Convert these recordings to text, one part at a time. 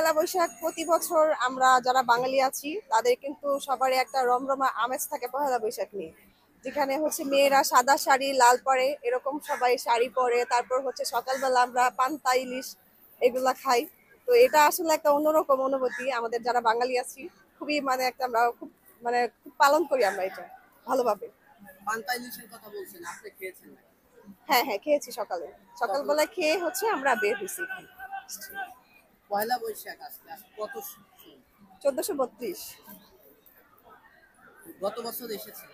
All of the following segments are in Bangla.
পহেলা বৈশাখ প্রতি বছর আমরা যারা বাঙালি আছি তাদের কিন্তু সবারই একটা রমরমা আমেজ থাকে পহেলা বৈশাখ নিয়ে। যেখানে হচ্ছে মেয়েরা সাদা শাড়ি লাল পরে, এরকম সবাই শাড়ি পরে, তারপর হচ্ছে সকালবেলা আমরা পান্তা ইলিশ এগুলা খাই। তো এটা আসলে একটা অন্যরকম অনুভূতি আমাদের যারা বাঙালি আছি, খুবই মানে একটা আমরা খুব মানে খুব পালন করি আমরা এটা ভালোভাবে। পান্তা ইলিশের কথা বলছেন, আপনি খেয়েছেন নাকি? হ্যাঁ হ্যাঁ, খেয়েছি সকালে। কখন? সকালবেলা খেয়ে হচ্ছে আমরা বের হয়েছি। পয়লা বৈশাখ আজকে কত শুভ। 1432। গত বছর এসেছে।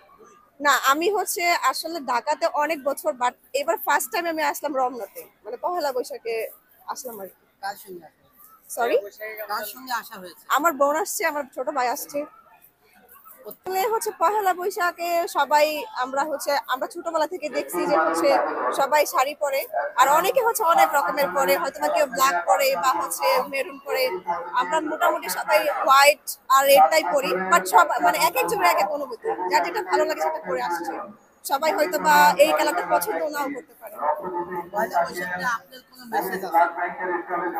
না, আমি হচ্ছে আসলে ঢাকাতে অনেক বছর, বাট এবার ফার্স্ট টাইম আমি আসলাম রমনাতে, মানে পহেলা বৈশাখে আসলাম আর কি। কার সঙ্গে আসা হয়েছে? সরি, কার সঙ্গে আসা হয়েছে? আমার বোন আসছে, আমার ছোট ভাই আসছে। আসলে হচ্ছে পহেলা বৈশাখে সবাই আমরা ছোটবেলা থেকে দেখছি যে হচ্ছে সবাই শাড়ি পরে, আর অনেকে হচ্ছে অনেক রকমের পরে, হয়তো বা কেউ ব্ল্যাক পরে বা হচ্ছে মেরুন পরে। আমরা মোটামুটি সবাই হোয়াইট আর রেডটাই পরি, বাট সব মানে এক একজনের এক এক অনুভূতি, যার যেটা ভালো লাগে সেটা পরে আসছে। সবাই হয়তো বা এই কালারটা পছন্দ নাও করতে পারে। পয়লা বৈশাখ নিয়ে আপনার কোনো মেসেজ আছে?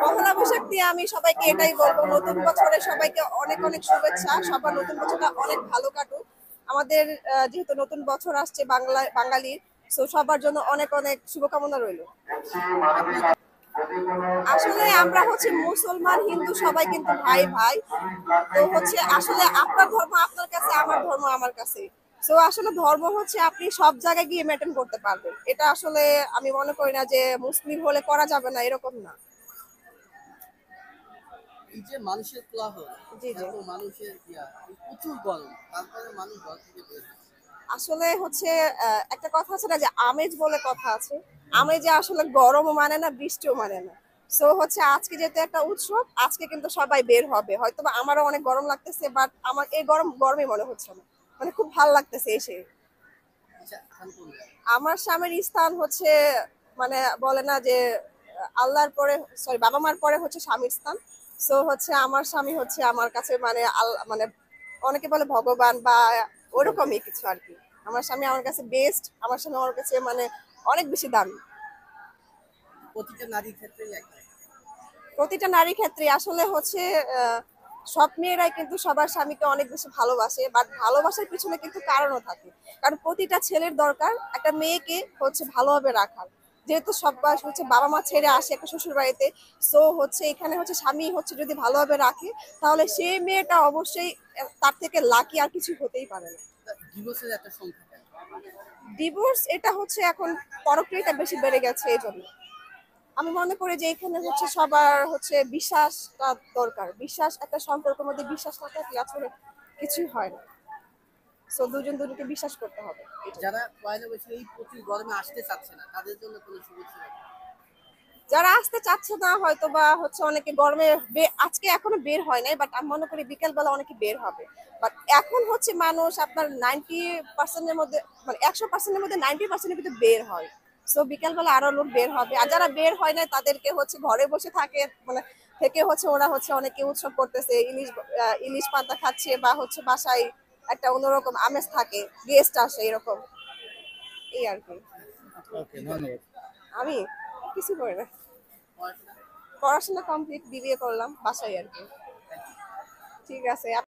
পহেলা বৈশাখ দিয়ে আমি সবাইকে এটাই বলবো, নতুন বছরে সবাইকে অনেক অনেক শুভেচ্ছা। সবার নতুন বছরটা অনেক ভালো কাটুক। আমাদের যেহেতু নতুন বছর আসছে বাঙালির, সো সবার জন্য অনেক অনেক শুভকামনা রইল। আসলে আমরা হচ্ছে মুসলমান হিন্দু সবাই কিন্তু ভাই ভাই। তো হচ্ছে আসলে আপনার ধর্ম আপনার কাছে, আমার ধর্ম আমার কাছে। সো আসলে ধর্ম হচ্ছে আপনি সব জায়গায় গিয়ে মেনটেন করতে পারবেন, এটা আসলে আমি মনে করি না যে মুসলিম হলে করা যাবে না, এরকম না। এই যে মানুষের কোলাহল, জি জি। এত মানুষের প্রচুর গরম, তারপরে মানুষ ঘর থেকে বের হচ্ছে। আসলে হচ্ছে একটা কথা আছে না যে আমেজ বলে কথা আছে, আমেজে আসলে গরমও মানে না, বৃষ্টিও মানে না। সো হচ্ছে আজকে যেহেতু একটা উৎসব, আজকে কিন্তু সবাই বের হবে। হয়তো বা আমারও অনেক গরম লাগতেছে, বাট আমার এই গরম গরমই মনে হচ্ছে না, মানে খুব ভালো লাগতেছে এসে। আচ্ছা, এখন কোন জায়গায়? আমার স্বামীর স্থান হচ্ছে মানে বলে না যে আল্লাহর পরে, সরি বাবা মার পরে হচ্ছে স্বামীর স্থান। সো হচ্ছে আমার স্বামী হচ্ছে আমার কাছে মানে মানে অনেকে বলে ভগবান বা ওরকমই কিছু আর কি। আমার স্বামী আমার কাছে বেস্ট, আমার স্বামী আমার কাছে মানে অনেক বেশি দামি। প্রতিটা নারীর ক্ষেত্রেই একই। প্রতিটা নারী ক্ষেত্রে আসলে হচ্ছে আহ, সব মেয়েরাই কিন্তু সবার স্বামীকে অনেক বেশি ভালোবাসে, বাট ভালোবাসার পিছনে কিন্তু কারণও থাকে। কারণ প্রতিটা ছেলের দরকার একটা মেয়েকে হচ্ছে ভালোভাবে রাখার। যেহেতু সবাই হচ্ছে বাবা মা ছেড়ে আসে একটা শ্বশুর বাড়িতে, সো হচ্ছে এখানে হচ্ছে স্বামী হচ্ছে যদি ভালোভাবে রাখে, তাহলে সেই মেয়েটা অবশ্যই তার থেকে লাকি আর কিছু হতেই পারে না। ডিভোর্সের একটা সংখ্যা কেন? ডিভোর্স এটা হচ্ছে এখন পরক্রিয়াটা বেশি বেড়ে গেছে, এই জন্য আমি মনে করি যে এখানে হচ্ছে সবার হচ্ছে বিশ্বাসটা দরকার। বিশ্বাস, একটা সম্পর্কের মধ্যে বিশ্বাস না থাকলে আসলে কিছুই হয় না। সো দুজন দুজনকে বিশ্বাস করতে হবে, এটাই। যারা পয়লা বৈশাখ এই প্রচুর গরমে আসতে চাচ্ছে না, তাদের জন্য কোনো শুভেচ্ছা নেই? যারা আসতে চাচ্ছে না হয়তো বা হচ্ছে অনেকে গরমে আজকে এখনো বের হয় নাই, বাট আমি মনে করি বিকেল বেলা অনেকে বের হবে। বাট এখন হচ্ছে মানুষ আপনার 90%-এর মধ্যে, মানে 100%-এর মধ্যে 90%-এর ভিতরে বের হয়। সো বিকেল বেলা আরো লোক বের হবে, আর যারা বের হয় না তাদেরকে হচ্ছে ঘরে বসে থাকে, মানে থেকে হচ্ছে ওরা হচ্ছে অনেকে উৎসব করতেছে, ইলিশ পান্তা খাচ্ছে, বা হচ্ছে বাসায় একটা অন্যরকম আমেজ থাকে, গেস্ট আসে, এরকম এই আর কি। ওকে, ধন্যবাদ। আমি কিছু করি না, পড়াশোনা? পড়াশোনা কমপ্লিট, বিবিএ করলাম বাসায় আর কি। ঠিক আছে।